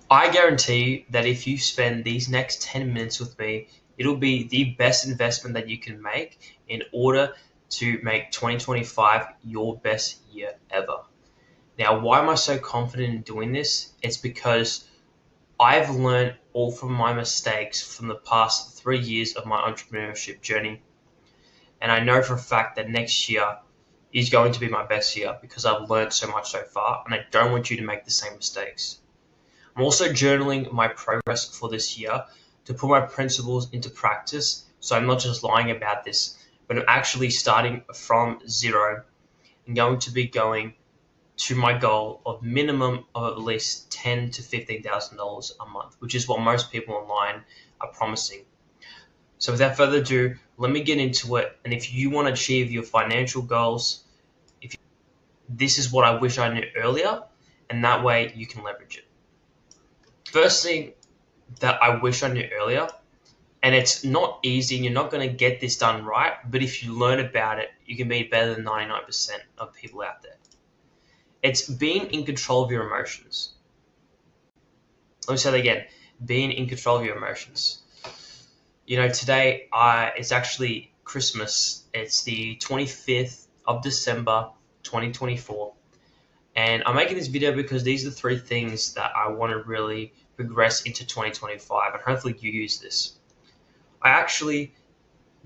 I guarantee you that if you spend these next 10 minutes with me, it'll be the best investment that you can make in order to make 2025 your best year ever. Now, why am I so confident in doing this? It's because I've learned all from my mistakes from the past 3 years of my entrepreneurship journey. And I know for a fact that next year is going to be my best year because I've learned so much so far, and I don't want you to make the same mistakes. I'm also journaling my progress for this year to put my principles into practice. So I'm not just lying about this, but I'm actually starting from zero and going to be going to my goal of minimum of at least $10,000 to $15,000 a month, which is what most people online are promising. So without further ado, let me get into it. And if you want to achieve your financial goals, this is what I wish I knew earlier, and that way you can leverage it. First thing that I wish I knew earlier, and it's not easy, and you're not going to get this done right, but if you learn about it, you can be better than 99% of people out there. It's being in control of your emotions. Let me say that again. Being in control of your emotions. Today it's actually Christmas. It's the 25th of December, 2024. And I'm making this video because these are the three things that I want to really progress into 2025, and hopefully you use this. I actually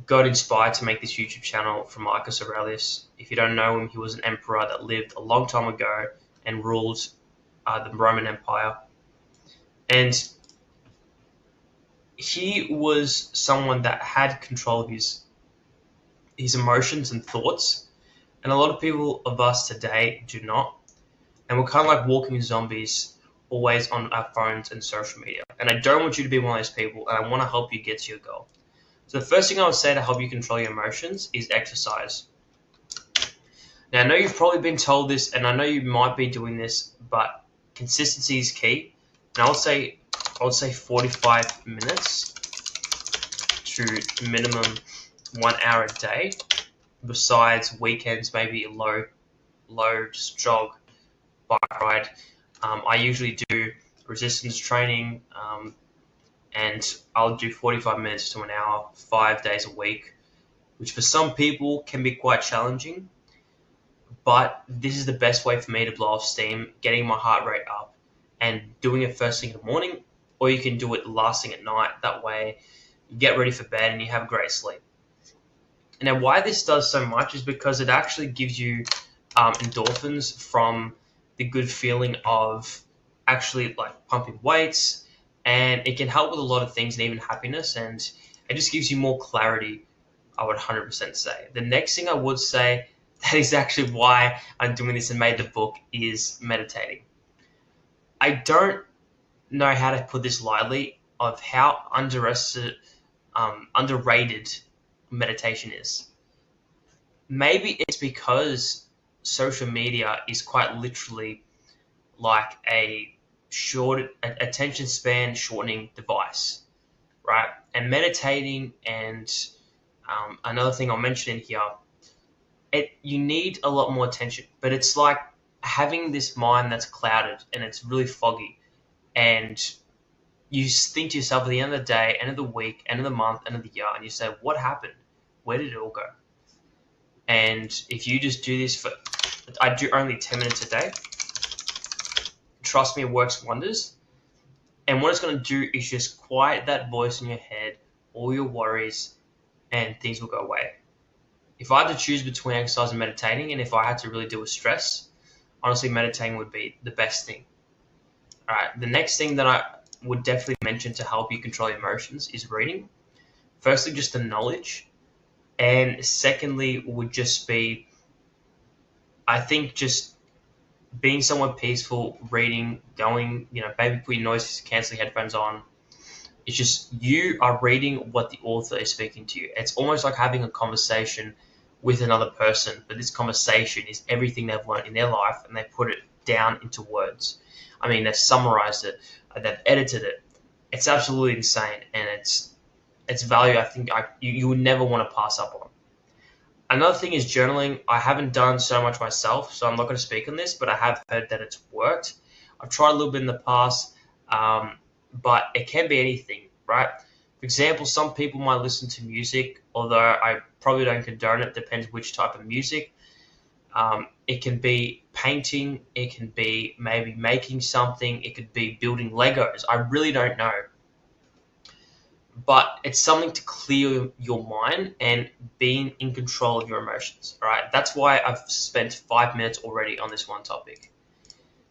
got inspired to make this YouTube channel from Marcus Aurelius. If you don't know him, he was an emperor that lived a long time ago and ruled the Roman Empire. And he was someone that had control of his emotions and thoughts. And a lot of people of us today do not. And we're kind of like walking zombies, always on our phones and social media. And I don't want you to be one of those people, and I want to help you get to your goal. So the first thing I would say to help you control your emotions is exercise. Now, I know you've probably been told this, and I know you might be doing this, but consistency is key. And I would say 45 minutes to minimum 1 hour a day. Besides weekends, maybe a low just jog, bike ride. I usually do resistance training, and I'll do 45 minutes to an hour, 5 days a week, which for some people can be quite challenging. But this is the best way for me to blow off steam, getting my heart rate up and doing it first thing in the morning, or you can do it last thing at night. That way you get ready for bed and you have great sleep. Now, why this does so much is because it actually gives you endorphins from the good feeling of actually like pumping weights, and it can help with a lot of things and even happiness, and it just gives you more clarity, I would 100% say. The next thing I would say, that is actually why I'm doing this and made the book, is meditating. I don't know how to put this lightly of how underrated meditation is. Maybe it's because social media is quite literally like a short attention span shortening device, right? And meditating, and another thing I'll mention in here, you need a lot more attention, but it's like having this mind that's clouded and it's really foggy, and you think to yourself at the end of the day, end of the week, end of the month, end of the year, and you say, what happened? Where did it all go? And if you just do this I do only 10 minutes a day. Trust me, it works wonders. And what it's going to do is just quiet that voice in your head, all your worries, and things will go away. If I had to choose between exercise and meditating, and if I had to really deal with stress, honestly, meditating would be the best thing. All right, the next thing that I would definitely mention to help you control your emotions is reading. Firstly, just the knowledge. And secondly, would just be, I think, just being somewhat peaceful, reading, going, maybe put your noise cancelling headphones on. It's just you are reading what the author is speaking to you. It's almost like having a conversation with another person, but this conversation is everything they've learned in their life, and they put it down into words. I mean, they've summarized it, they've edited it. It's absolutely insane, and it's value I think you would never want to pass up on. Another thing is journaling. I haven't done so much myself, so I'm not going to speak on this, but I have heard that it's worked. I've tried a little bit in the past. but it can be anything, right? For example, some people might listen to music, although I probably don't condone it. Depends which type of music. It can be painting. It can be maybe making something. It could be building Legos. I really don't know. But it's something to clear your mind and being in control of your emotions. All right. That's why I've spent 5 minutes already on this one topic.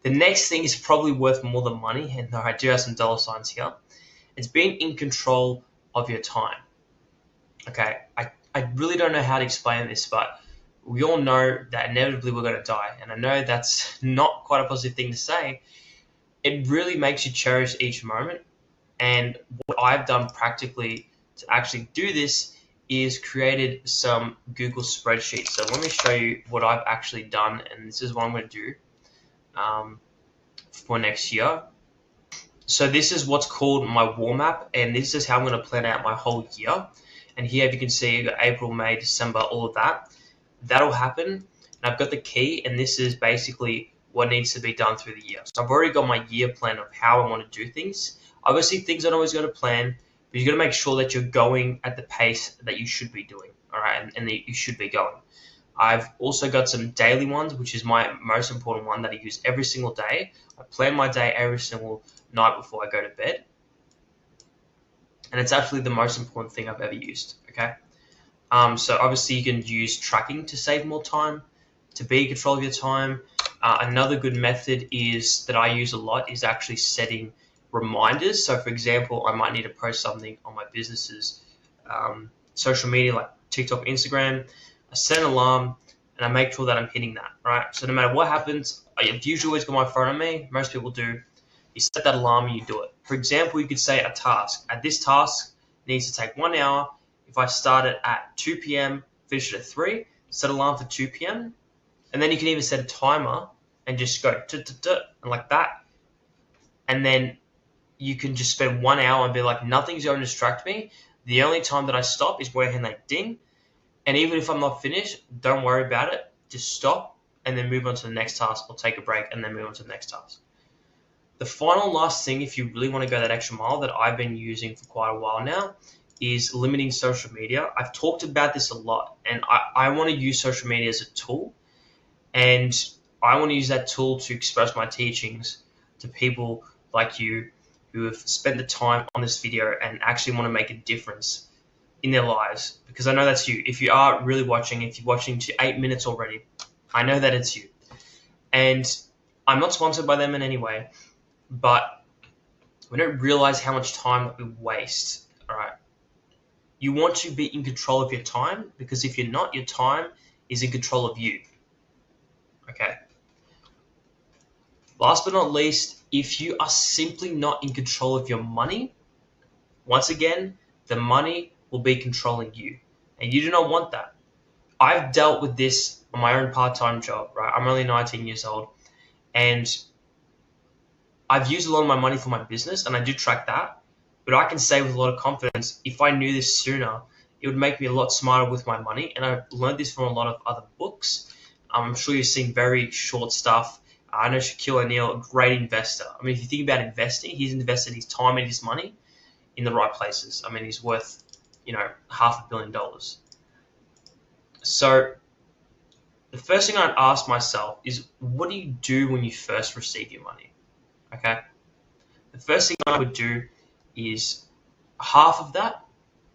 The next thing is probably worth more than money, and I do have some dollar signs here. It's being in control of your time. Okay, I really don't know how to explain this, but we all know that inevitably we're going to die. And I know that's not quite a positive thing to say. It really makes you cherish each moment. And what I've done practically to actually do this is created some Google spreadsheets. So let me show you what I've actually done, and this is what I'm going to do for next year. So this is what's called my warm up, and this is how I'm going to plan out my whole year. And here, if you can see, you've got April, May, December, all of that. That'll happen. And I've got the key, and this is basically what needs to be done through the year. So I've already got my year plan of how I want to do things. Obviously, things aren't always going to plan, but you've got to make sure that you're going at the pace that you should be doing, all right, and that you should be going. I've also got some daily ones, which is my most important one that I use every single day. I plan my day every single night before I go to bed. And it's actually the most important thing I've ever used, okay? So obviously you can use tracking to save more time, to be in control of your time. Another good method is that I use a lot is actually setting reminders. So for example, I might need to post something on my business's social media like TikTok, Instagram. I set an alarm and I make sure that I'm hitting that, right? So no matter what happens, I've usually always got my phone on me. Most people do. You set that alarm and you do it. For example, you could say a task. This task needs to take 1 hour. If I start it at 2 p.m., finish it at 3, set alarm for 2 p.m. And then you can even set a timer and just go and like that. And then you can just spend 1 hour and be like, nothing's going to distract me. The only time that I stop is when they ding. And even if I'm not finished, don't worry about it. Just stop and then move on to the next task, or take a break and then move on to the next task. The final last thing, if you really want to go that extra mile, that I've been using for quite a while now, is limiting social media. I've talked about this a lot, and I want to use social media as a tool, and I want to use that tool to express my teachings to people like you who have spent the time on this video and actually want to make a difference in their lives, because I know that's you. If you are really watching, if you're watching to 8 minutes already, I know that it's you. And I'm not sponsored by them in any way, but we don't realize how much time that we waste, all right? You want to be in control of your time, because if you're not, your time is in control of you, okay? Last but not least, if you are simply not in control of your money, once again, the money will be controlling you, and you do not want that. I've dealt with this on my own part-time job, right? I'm only 19 years old, and I've used a lot of my money for my business, and I do track that, but I can say with a lot of confidence, if I knew this sooner, it would make me a lot smarter with my money, and I've learned this from a lot of other books. I'm sure you've seen very short stuff. I know Shaquille O'Neal, a great investor. I mean, if you think about investing, he's invested his time and his money in the right places. I mean, he's worth, $500 million. So the first thing I'd ask myself is, what do you do when you first receive your money? Okay. The first thing I would do is half of that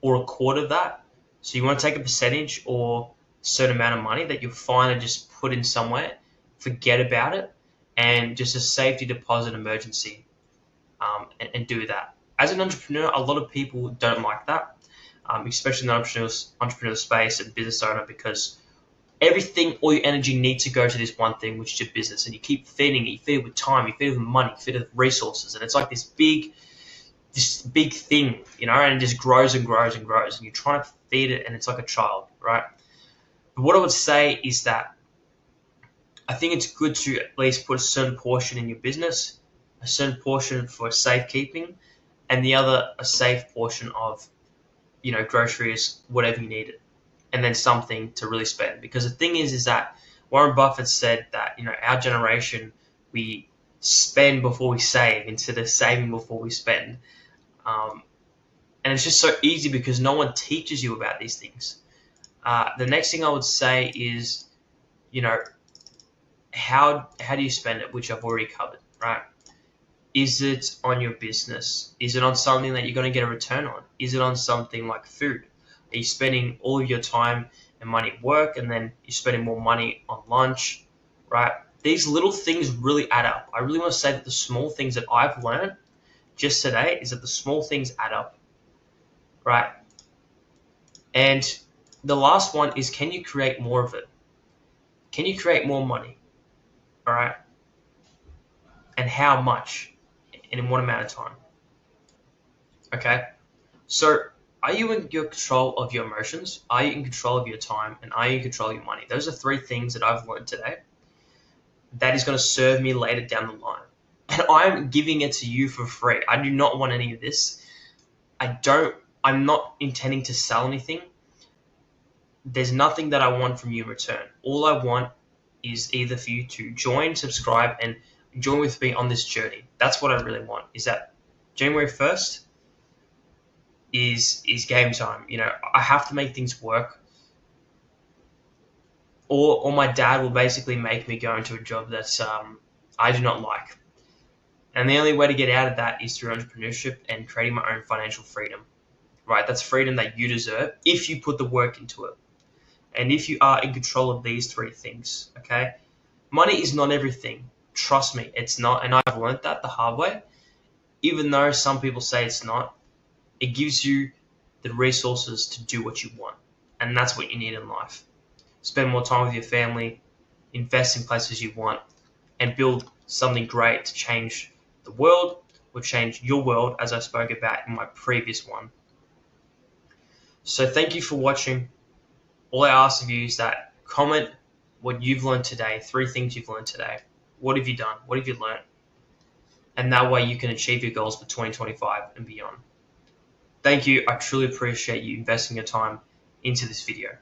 or a quarter of that. So you want to take a percentage or a certain amount of money that you'll find and just put in somewhere, forget about it, and just a safety deposit emergency, and do that. As an entrepreneur, a lot of people don't like that, especially in the entrepreneur space and business owner, because all your energy needs to go to this one thing, which is your business, and you keep feeding it. You feed it with time, you feed it with money, you feed it with resources, and it's like this big thing, and it just grows and grows and grows, and you're trying to feed it, and it's like a child, right? But what I would say is that I think it's good to at least put a certain portion in your business, a certain portion for safekeeping, and the other a safe portion of, groceries, whatever you need it, and then something to really spend. Because the thing is that Warren Buffett said that, our generation, we spend before we save instead of saving before we spend. And it's just so easy because no one teaches you about these things. The next thing I would say is, how do you spend it, which I've already covered, right? Is it on your business? Is it on something that you're going to get a return on? Is it on something like food? Are you spending all of your time and money at work, and then you're spending more money on lunch, right? These little things really add up. I really want to say that the small things that I've learned just today is that the small things add up, right? And the last one is, can you create more of it? Can you create more money? All right. And how much? And in what amount of time? Okay. So are you in your control of your emotions? Are you in control of your time? And are you in control of your money? Those are 3 things that I've learned today that is going to serve me later down the line. And I'm giving it to you for free. I do not want any of this. I'm not intending to sell anything. There's nothing that I want from you in return. All I want is either for you to join, subscribe, and join with me on this journey. That's what I really want, is that January 1st is game time. I have to make things work, or my dad will basically make me go into a job that's I do not like. And the only way to get out of that is through entrepreneurship and creating my own financial freedom, right? That's freedom that you deserve if you put the work into it. And if you are in control of these 3 things, okay? Money is not everything. Trust me, it's not. And I've learned that the hard way. Even though some people say it's not, it gives you the resources to do what you want. And that's what you need in life. Spend more time with your family, invest in places you want, and build something great to change the world, or change your world, as I spoke about in my previous one. So thank you for watching. All I ask of you is that comment what you've learned today, 3 things you've learned today. What have you done? What have you learned? And that way you can achieve your goals for 2025 and beyond. Thank you. I truly appreciate you investing your time into this video.